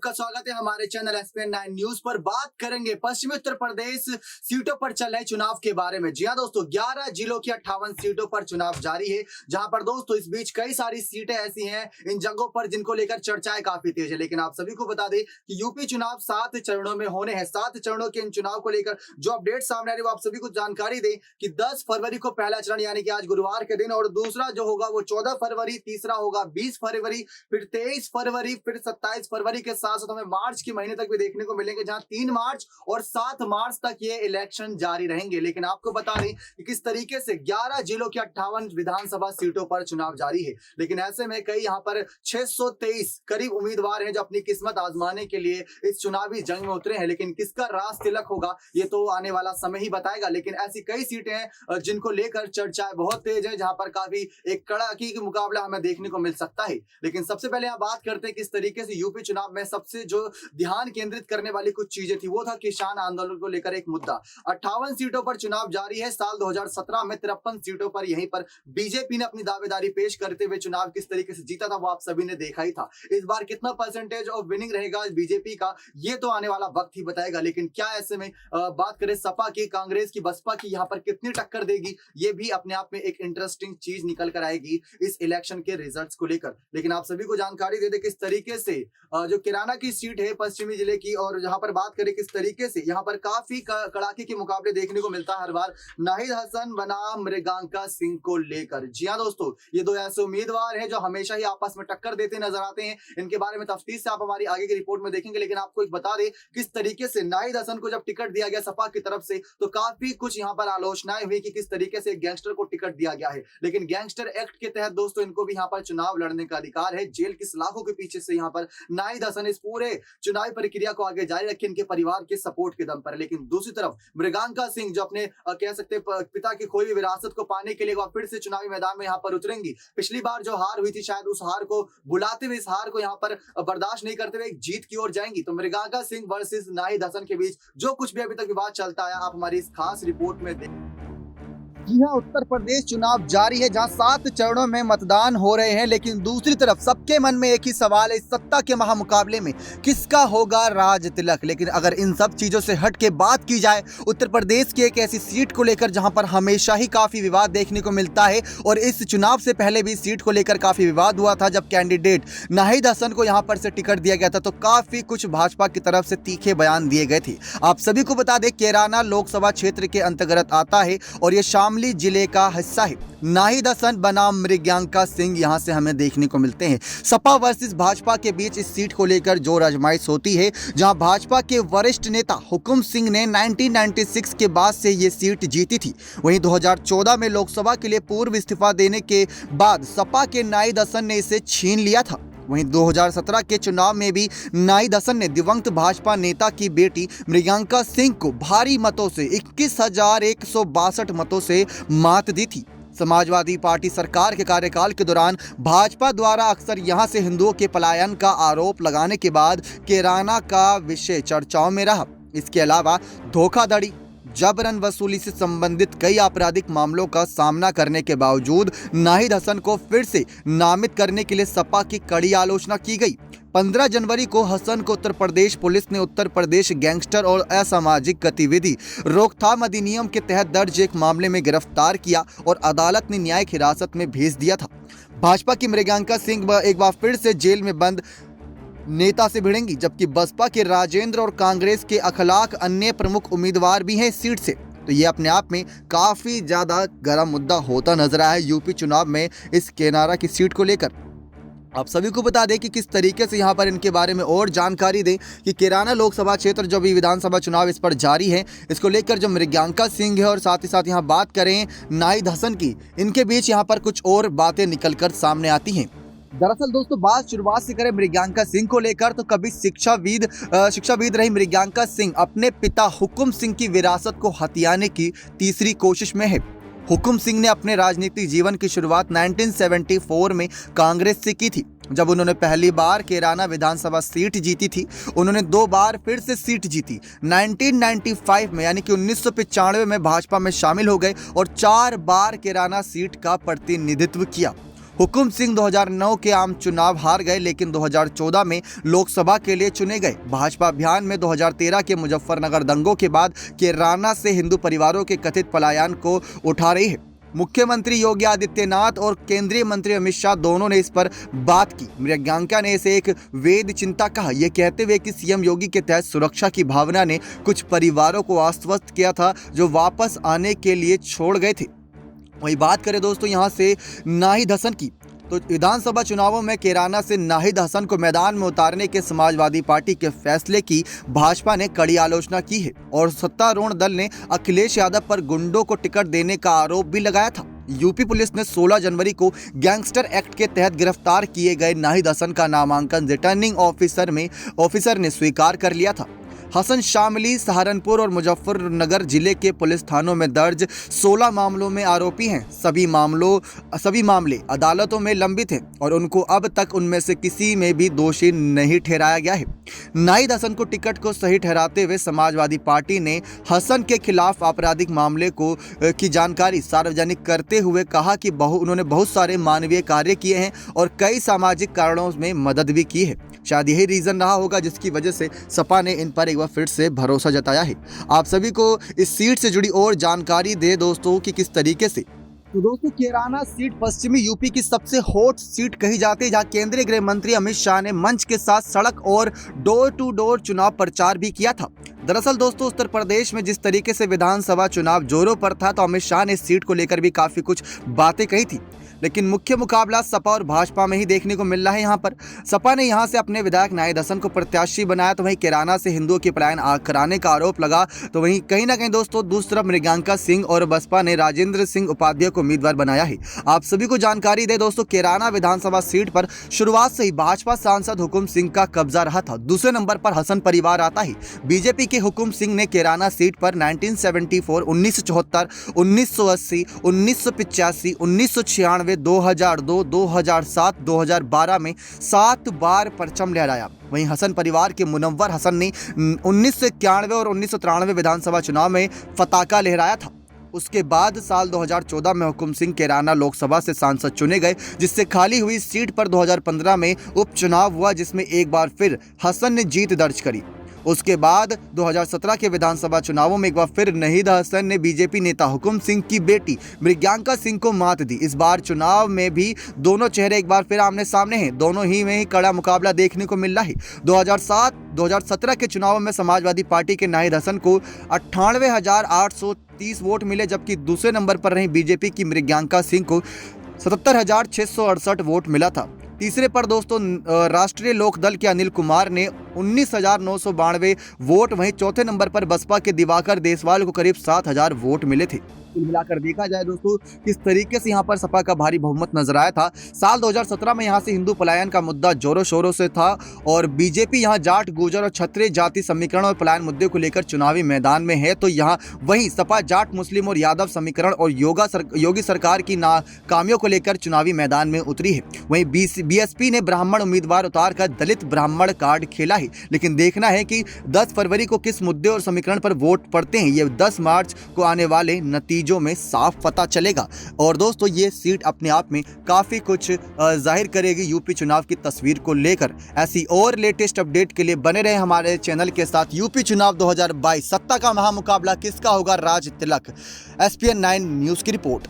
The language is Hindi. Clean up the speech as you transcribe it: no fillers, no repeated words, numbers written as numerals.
आपका स्वागत है हमारे चैनल एसपीएन 9 न्यूज पर। बात करेंगे पश्चिमी उत्तर प्रदेश सीटों पर चल रहे चुनाव के बारे में। जी हाँ दोस्तों, 11 जिलों की 58 सीटों पर चुनाव जारी है, जहां पर दोस्तों इस बीच कई सारी सीटें ऐसी हैं इन जगहों पर जिनको लेकर चर्चाएं काफी तेज है। लेकिन आप सभी को बता दें कि यूपी चुनाव 7 चरणों में होने हैं। 7 चरणों के इन चुनाव को लेकर जो अपडेट सामने आ रही है वो आप सभी को जानकारी दें कि 10 फरवरी को पहला चरण यानी कि आज गुरुवार के दिन, और दूसरा जो होगा वो 14 फरवरी, तीसरा होगा 20 फरवरी, फिर 23 फरवरी, फिर 27 फरवरी के साथ साथ हमें मार्च के महीने तक भी देखने को मिलेंगे, जहां 3 मार्च और 7 मार्च तक ये इलेक्शन जारी रहेंगे। लेकिन आपको बता दें कि किस तरीके से 11 जिलों की 58 विधानसभा सीटों पर चुनाव जारी है। लेकिन ऐसे में कई यहां पर 623 करीब उम्मीदवार हैं जो अपनी किस्मत आजमाने के लिए इस चुनावी जंग में उतरे हैं। लेकिन किसका राज तिलक होगा ये तो आने वाला समय ही बताएगा। लेकिन ऐसी कई सीटें हैं जिनको लेकर चर्चाएं बहुत तेज है, जहां पर काफी एक कड़ाकी का मुकाबला हमें देखने को मिल सकता है। लेकिन सबसे पहले यहाँ बात करते हैं किस तरीके से यूपी चुनाव में सबसे जो ध्यान केंद्रित करने वाली कुछ चीजें थी, वो था किसान आंदोलन को लेकर एक मुद्दा। 58 सीटों पर चुनाव जारी है। साल 2017 में 53 सीटों पर यहीं पर बीजेपी ने अपनी दावेदारी पेश करते हुए चुनाव किस तरीके से जीता था वो आप सभी ने देखा ही था। इस बार कितना परसेंटेज ऑफ विनिंग रहेगा बीजेपी का ये तो आने वाला वक्त ही बताएगा। लेकिन क्या ऐसे में बात करें सपा की, कांग्रेस की, बसपा की, यहाँ पर कितनी टक्कर देगी ये भी अपने आप में एक इंटरेस्टिंग चीज निकल कर आएगी इस इलेक्शन के रिजल्ट्स को लेकर। लेकिन आप सभी को जानकारी दे दे किस तरीके से जो किराना की सीट है पश्चिमी जिले की, और जहां पर बात करें किस तरीके से यहाँ पर काफी कड़ाके के मुकाबले देखने को मिलता है हर बार नाहिद हसन बनाम मृगांका सिंह को लेकर। जी हाँ दोस्तों, ये दो ऐसे उम्मीदवार हैं जो हमेशा ही आपस में टक्कर देते नजर आते हैं। इनके बारे में तफ्तीश से आप हमारी आगे की रिपोर्ट में देखेंगे। लेकिन आपको एक बता दें किस तरीके से नाहिद हसन को जब टिकट दिया गया सपा की तरफ से तो काफी कुछ यहाँ पर आलोचनाएं हुई कि किस तरीके से गैंगस्टर को टिकट दिया गया है। लेकिन गैंगस्टर एक्ट के तहत दोस्तों इनको भी यहाँ पर चुनाव लड़ने का अधिकार है। जेल की सलाखों के पीछे से यहाँ पर नाहिद हसन इस पूरे चुनावी प्रक्रिया को आगे जारी रखे इनके परिवार के सपोर्ट के दम पर। लेकिन दूसरी तरफ मृगांका सिंह जो अपने कह सकते हैं पिता की खोई हुई विरासत को पाने के लिए वह फिर से चुनावी मैदान में यहाँ पर उतरेंगी। पिछली बार जो हार हुई थी शायद उस हार को बुलाते हुए, इस हार को यहाँ पर बर्दाश्त नहीं करते हुए एक जीत की ओर जाएंगी। तो मृगांका सिंह वर्सेस नाहिद हसन के बीच जो कुछ भी अभी तक विवाद चलता है आप हमारी इस खास रिपोर्ट में देखें। जी हाँ, उत्तर प्रदेश चुनाव जारी है जहां 7 चरणों में मतदान हो रहे हैं। लेकिन दूसरी तरफ सबके मन में एक ही सवाल है, इस सत्ता के महामुकाबले में किसका होगा राज तिलक। लेकिन अगर इन सब चीजों से हट के बात की जाए उत्तर प्रदेश की एक ऐसी सीट को लेकर जहां पर हमेशा ही काफी विवाद देखने को मिलता है, और इस चुनाव से पहले भी सीट को लेकर काफी विवाद हुआ था जब कैंडिडेट नाहिद हसन को यहां पर से टिकट दिया गया था, तो काफी कुछ भाजपा की तरफ से तीखे बयान दिए गए थे। आप सभी को बता दें कैराना लोकसभा क्षेत्र के अंतर्गत आता है और ये शामली जिले का हिस्सा है। नाहिद हसन बनाम मृगांका सिंह यहां से हमें देखने को मिलते हैं। सपा वर्सेस भाजपा के बीच इस सीट को लेकर जोर आजमाइश होती है, जहां भाजपा के वरिष्ठ नेता हुकुम सिंह ने 1996 के बाद से ये सीट जीती थी। वहीं 2014 में लोकसभा के लिए पूर्व इस्तीफा देने के बाद सपा के नाहिद हसन ने इसे छीन लिया था। वहीं 2017 के चुनाव में भी नाहिद हसन ने दिवंगत भाजपा नेता की बेटी मृगांका सिंह को भारी मतों से 21,162 मतों से मात दी थी। समाजवादी पार्टी सरकार के कार्यकाल के दौरान भाजपा द्वारा अक्सर यहां से हिंदुओं के पलायन का आरोप लगाने के बाद कैराना का विषय चर्चाओं में रहा। इसके अलावा धोखाधड़ी, जबरन वसूली से संबंधित कई आपराधिक मामलों का सामना करने के बावजूद नाहिद हसन को फिर से नामित करने के लिए सपा की कड़ी आलोचना की गई। 15 जनवरी को हसन को उत्तर प्रदेश पुलिस ने उत्तर प्रदेश गैंगस्टर और असामाजिक गतिविधि रोकथाम अधिनियम के तहत दर्ज एक मामले में गिरफ्तार किया और अदालत ने न्यायिक हिरासत में भेज दिया था। भाजपा की मृगांका सिंह एक बार फिर से जेल में बंद नेता से भिड़ेंगी, जबकि बसपा के राजेंद्र और कांग्रेस के अखलाक अन्य प्रमुख उम्मीदवार भी हैं इस सीट से। तो ये अपने आप में काफी ज्यादा गर्म मुद्दा होता नजर आया है यूपी चुनाव में इस केनारा की सीट को लेकर। आप सभी को बता दें कि किस तरीके से यहाँ पर इनके बारे में और जानकारी दें कि कैराना लोकसभा क्षेत्र जो भी विधानसभा चुनाव इस पर जारी है, इसको लेकर जो मृगांका सिंह है और साथ ही साथ यहाँ बात करें नाहिद हसन की, इनके बीच यहाँ पर कुछ और बातें निकलकर सामने आती हैं। दरअसल दोस्तों बात शुरुआत से करें मृगांका सिंह को लेकर तो कभी शिक्षाविद रही मृगांका सिंह अपने पिता हुकुम सिंह की विरासत को हथियाने की तीसरी कोशिश में है। हुकुम सिंह ने अपने राजनीतिक जीवन की शुरुआत 1974 में कांग्रेस से की थी, जब उन्होंने पहली बार कैराना विधानसभा सीट जीती थी। उन्होंने 2 बार फिर से सीट जीती। 1995 में यानी कि 1995 में भाजपा में शामिल हो गए और 4 बार कैराना सीट का प्रतिनिधित्व किया। हुकुम सिंह 2009 के आम चुनाव हार गए, लेकिन 2014 में लोकसभा के लिए चुने गए। भाजपा अभियान में 2013 के मुजफ्फरनगर दंगों के बाद कैराना से हिंदू परिवारों के कथित पलायन को उठा रही है। मुख्यमंत्री योगी आदित्यनाथ और केंद्रीय मंत्री अमित शाह दोनों ने इस पर बात की। मृगांका ने इसे एक वेद चिंता कहा, यह कहते हुए कि सीएम योगी के तहत सुरक्षा की भावना ने कुछ परिवारों को आश्वस्त किया था जो वापस आने के लिए छोड़ गए थे। वही बात करें दोस्तों यहाँ से नाहिद हसन की, तो विधानसभा चुनावों में कैराना से नाहिद हसन को मैदान में उतारने के समाजवादी पार्टी के फैसले की भाजपा ने कड़ी आलोचना की है और सत्तारूढ़ दल ने अखिलेश यादव पर गुंडों को टिकट देने का आरोप भी लगाया था। यूपी पुलिस ने 16 जनवरी को गैंगस्टर एक्ट के तहत गिरफ्तार किए गए नाहिद हसन का नामांकन रिटर्निंग ऑफिसर ने स्वीकार कर लिया था। हसन शामली, सहारनपुर और मुजफ्फरनगर जिले के पुलिस थानों में दर्ज 16 मामलों में आरोपी हैं। सभी मामले अदालतों में लंबित हैं और उनको अब तक उनमें से किसी में भी दोषी नहीं ठहराया गया है। नाहिद हसन को टिकट को सही ठहराते हुए समाजवादी पार्टी ने हसन के खिलाफ आपराधिक मामले की जानकारी सार्वजनिक करते हुए कहा कि उन्होंने बहुत सारे मानवीय कार्य किए हैं और कई सामाजिक कारणों में मदद भी की है। शायद यही रीजन रहा होगा जिसकी वजह से सपा ने इन पर एक बार फिर से भरोसा जताया है। आप सभी को इस सीट से जुड़ी और जानकारी दे दोस्तों कि किस तरीके से, तो दोस्तों कैराना सीट पश्चिमी यूपी की सबसे हॉट सीट कही जाती है, जहां केंद्रीय गृह मंत्री अमित शाह ने मंच के साथ सड़क और डोर टू डोर चुनाव प्रचार भी किया था। दरअसल दोस्तों उत्तर प्रदेश में जिस तरीके से विधानसभा चुनाव जोरों पर था, तो अमित शाह ने इस सीट को लेकर भी काफी कुछ बातें कही थी, लेकिन मुख्य मुकाबला सपा और भाजपा में ही देखने को मिल रहा है। यहाँ पर सपा ने यहाँ से अपने विधायक नाहिद हसन को प्रत्याशी बनाया, तो वहीं कैराना से हिंदुओं की पलायन कराने का आरोप लगा। तो वहीं कहीं ना कहीं दोस्तों दूसरा मृगांका सिंह और बसपा ने राजेंद्र सिंह उपाध्याय को उम्मीदवार बनाया है। आप सभी को जानकारी दे दोस्तों, कैराना विधानसभा सीट पर शुरुआत से ही भाजपा सांसद हुकुम सिंह का कब्जा रहा था। दूसरे नंबर पर हसन परिवार आता है। बीजेपी के हुकुम सिंह ने कैराना सीट पर 1974, 1974, 1980, 1985, 1996, 2002, 2007, 2012 में 7 बार परचम लहराया। वहीं हसन परिवार के मुनव्वर हसन ने 1991 और 1993 विधानसभा चुनाव में पताका लहराया था। उसके बाद साल 2014 में हुकुम सिंह कैराना लोकसभा से सांसद चुने गए, जिससे खाली हुई सीट पर 2015 में उपचुनाव हुआ, जिसमें एक बार फिर हसन ने जीत दर्ज करी। उसके बाद 2017 के विधानसभा चुनावों में एक बार फिर नाहिद हसन ने बीजेपी नेता हुकुम सिंह की बेटी मृगांका सिंह को मात दी। इस बार चुनाव में भी दोनों चेहरे एक बार फिर आमने सामने हैं। दोनों ही में ही कड़ा मुकाबला देखने को मिल रहा है। 2017 के चुनावों में समाजवादी पार्टी के नाहिद हसन को 98,830 वोट मिले, जबकि दूसरे नंबर पर रही बीजेपी की मृगांका सिंह को 77,668 वोट मिला था। तीसरे पर दोस्तों राष्ट्रीय लोकदल के अनिल कुमार ने 19,992 वोट, वहीं चौथे नंबर पर बसपा के दिवाकर देसवाल को करीब 7,000 वोट मिले थे। कुल मिलाकर देखा जाए दोस्तों किस तरीके से यहाँ पर सपा का भारी बहुमत नजर आया था। साल 2017 में यहाँ से हिंदू पलायन का मुद्दा जोरों शोरों से था और बीजेपी यहाँ जाट, गुर्जर और क्षत्रिय जाति समीकरण और पलायन मुद्दे को लेकर चुनावी मैदान में है, तो यहाँ वही सपा जाट, मुस्लिम और यादव समीकरण और योगी सरकार की नाकामियों को लेकर चुनावी मैदान में उतरी है। वहीं बीएसपी ने ब्राह्मण उम्मीदवार उतार कर दलित ब्राह्मण कार्ड खेला है, लेकिन देखना है कि 10 फरवरी को किस मुद्दे और समीकरण पर वोट पड़ते हैं, ये 10 मार्च को आने वाले नतीजों में साफ पता चलेगा। और दोस्तों ये सीट अपने आप में काफी कुछ जाहिर करेगी यूपी चुनाव की तस्वीर को लेकर। ऐसी और लेटेस्ट अपडेट के लिए बने रहे हमारे चैनल के साथ। यूपी चुनाव 2022 सत्ता का महामुकाबला किसका होगा? राज तिलक। SPN 9 न्यूज की रिपोर्ट।